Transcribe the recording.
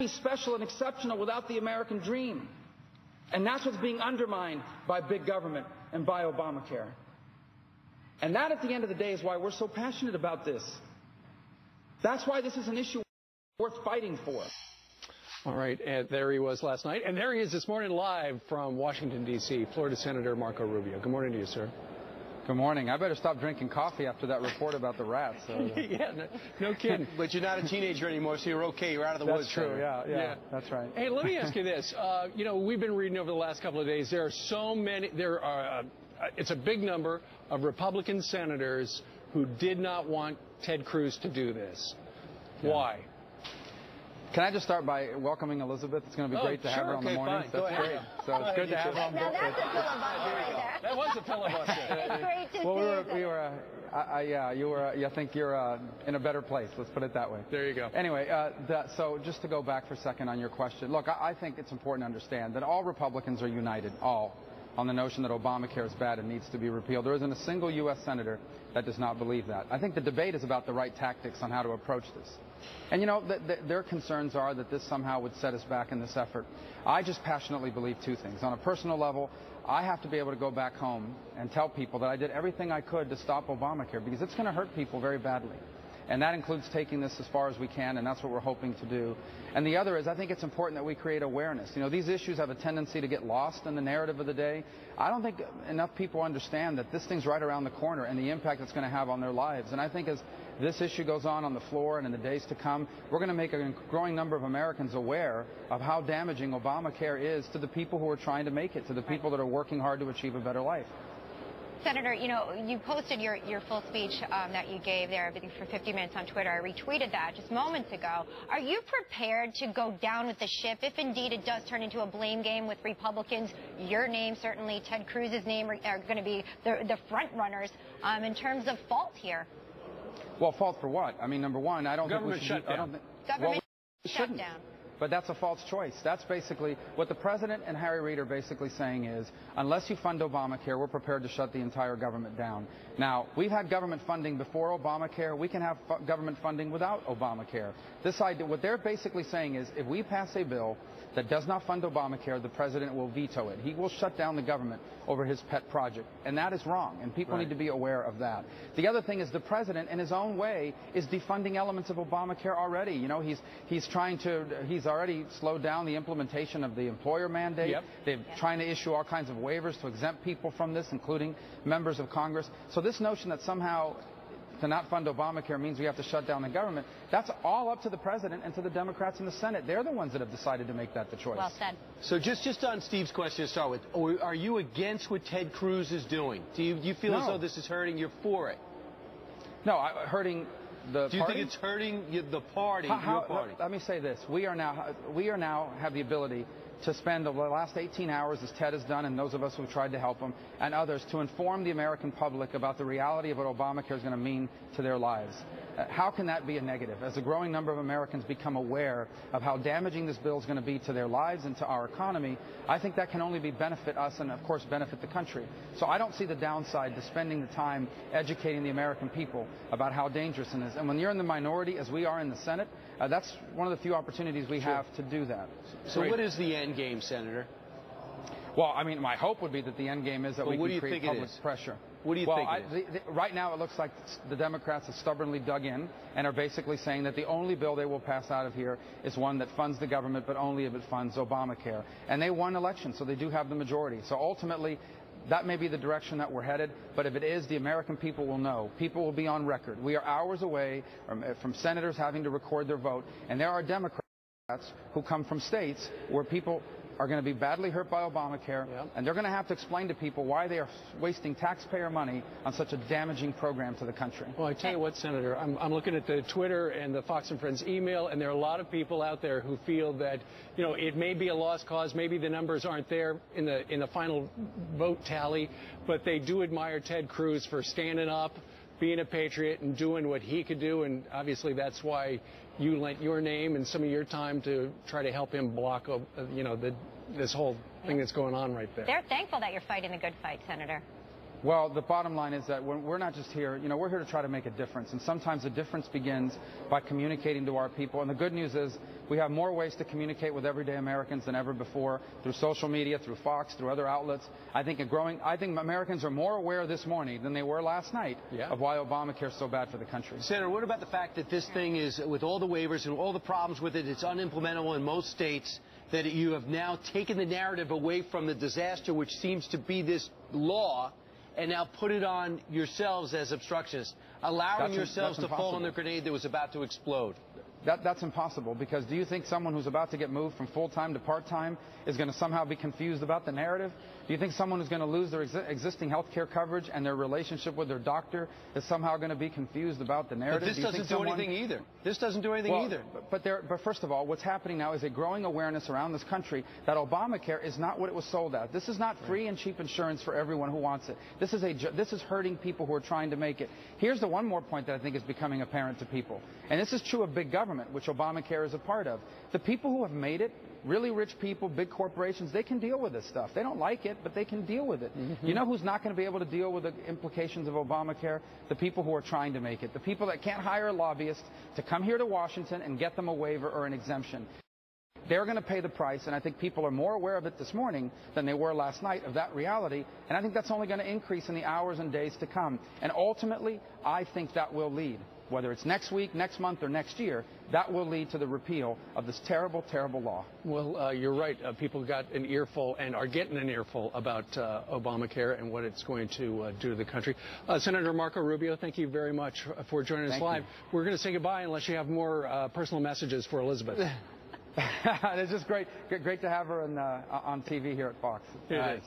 special and exceptional without the American dream. And that's what's being undermined by big government and by Obamacare. And that, at the end of the day, is why we're so passionate about this. That's why this is an issue worth fighting for. All right, and there he was last night. And there he is this morning live from Washington, D.C., Florida Senator Marco Rubio. Good morning to you, sir. Good morning. I better stop drinking coffee after that report about the rats. So. Yeah, no kidding. But you're not a teenager anymore, so you're okay. You're out of the woods. That's true, yeah, that's right. Hey, let me ask you this. You know, we've been reading over the last couple of days, there are so many, it's a big number of Republican senators who did not want Ted Cruz to do this. Yeah. Why? Can I just start by welcoming Elizabeth? It's going to be great to have her on the morning. Fine. That's great. So it's good to have her on board. Now that's a filibuster right there. That was a filibuster. It's great to see I think you're in a better place. Let's put it that way. There you go. Anyway, so just to go back for a second on your question. Look, I think it's important to understand that all Republicans are united, all, on the notion that Obamacare is bad and needs to be repealed. There isn't a single U.S. senator that does not believe that. I think the debate is about the right tactics on how to approach this. And, you know, their concerns are that this somehow would set us back in this effort. I just passionately believe two things. On a personal level, I have to be able to go back home and tell people that I did everything I could to stop Obamacare, because it's going to hurt people very badly. And that includes taking this as far as we can, and that's what we're hoping to do. And the other is, I think it's important that we create awareness. You know, these issues have a tendency to get lost in the narrative of the day. I don't think enough people understand that this thing's right around the corner and the impact it's going to have on their lives. And I think as this issue goes on the floor and in the days to come, we're going to make a growing number of Americans aware of how damaging Obamacare is to the people who are trying to make it, to the people that are working hard to achieve a better life. Senator, you know, you posted your full speech that you gave there, everything for 50 minutes on Twitter. I retweeted that just moments ago. Are you prepared to go down with the ship if indeed it does turn into a blame game with Republicans? Your name, certainly Ted Cruz's name, are going to be the front runners in terms of fault here. Well, fault for what? I mean, number one, I don't think we should. Government shutdown. But that's a false choice. That's basically what the President and Harry Reid are basically saying is, unless you fund Obamacare, we're prepared to shut the entire government down. Now, we've had government funding before Obamacare. We can have government funding without Obamacare. This idea, what they're basically saying is, if we pass a bill that does not fund Obamacare, the President will veto it. He will shut down the government over his pet project. And that is wrong, and people need to be aware of that. The other thing is the President, in his own way, is defunding elements of Obamacare already. You know, he's already slowed down the implementation of the employer mandate. Yep. They're trying to issue all kinds of waivers to exempt people from this, including members of Congress. So this notion that somehow to not fund Obamacare means we have to shut down the government, that's all up to the President and to the Democrats in the Senate. They're the ones that have decided to make that the choice. Well said. So just on Steve's question to start with, are you against what Ted Cruz is doing? Do you feel as though this is hurting? You're for it? No, hurting the Do you party? think it's hurting the party, your party? Let me say this. We are now have the ability to spend the last 18 hours, as Ted has done, and those of us who have tried to help him, and others, to inform the American public about the reality of what Obamacare is going to mean to their lives. How can that be a negative? As a growing number of Americans become aware of how damaging this bill is going to be to their lives and to our economy, I think that can only benefit us and, of course, benefit the country. So I don't see the downside to spending the time educating the American people about how dangerous it is. And when you're in the minority, as we are in the Senate, that's one of the few opportunities we have to do that. So what is the end game, Senator? Well, I mean, my hope would be that the end game is that we can create public pressure. What do you think it is? Right now, it looks like the Democrats have stubbornly dug in and are basically saying that the only bill they will pass out of here is one that funds the government, but only if it funds Obamacare. And they won elections, so they do have the majority. So ultimately, that may be the direction that we're headed, but if it is, the American people will know. People will be on record. We are hours away from senators having to record their vote, and there are Democrats who come from states where people are going to be badly hurt by Obamacare, and they're going to have to explain to people why they are wasting taxpayer money on such a damaging program to the country. Well, I tell you what, Senator, I'm looking at the Twitter and the Fox and Friends email, and there are a lot of people out there who feel that, you know, it may be a lost cause, maybe the numbers aren't there in the final vote tally, but they do admire Ted Cruz for standing up, being a patriot, and doing what he could do, and obviously that's why you lent your name and some of your time to try to help him block, you know, this whole thing that's going on right there. They're thankful that you're fighting the good fight, Senator. Well, the bottom line is that we're not just here, we're here to try to make a difference. And sometimes the difference begins by communicating to our people. And the good news is we have more ways to communicate with everyday Americans than ever before, through social media, through Fox, through other outlets. I think Americans are more aware this morning than they were last night of why Obamacare is so bad for the country. Senator, what about the fact that this thing is, with all the waivers and all the problems with it, it's unimplementable in most states, that you have now taken the narrative away from the disaster, which seems to be this law, and now put it on yourselves as obstructionists, allowing yourselves to fall on the grenade that was about to explode? That's impossible, because do you think someone who's about to get moved from full-time to part-time is going to somehow be confused about the narrative? Do you think someone who's going to lose their existing health care coverage and their relationship with their doctor is somehow going to be confused about the narrative? But this doesn't do anything either. This doesn't do anything either. But first of all, what's happening now is a growing awareness around this country that Obamacare is not what it was sold at. This is not free and cheap insurance for everyone who wants it. This is hurting people who are trying to make it. Here's the one more point that I think is becoming apparent to people, and this is true of big government, which Obamacare is a part of. The people who have made it, really rich people, big corporations, they can deal with this stuff. They don't like it, but they can deal with it. Mm-hmm. You know who's not going to be able to deal with the implications of Obamacare? The people who are trying to make it. The people that can't hire a lobbyist to come here to Washington and get them a waiver or an exemption. They're going to pay the price, and I think people are more aware of it this morning than they were last night, of that reality, and I think that's only going to increase in the hours and days to come. And ultimately, I think that will lead, whether it's next week, next month, or next year, that will lead to the repeal of this terrible, terrible law. Well, you're right. People got an earful and are getting an earful about Obamacare and what it's going to do to the country. Senator Marco Rubio, thank you very much for joining us live. We're going to say goodbye unless you have more personal messages for Elizabeth. It's just great to have her on TV here at Fox. It is.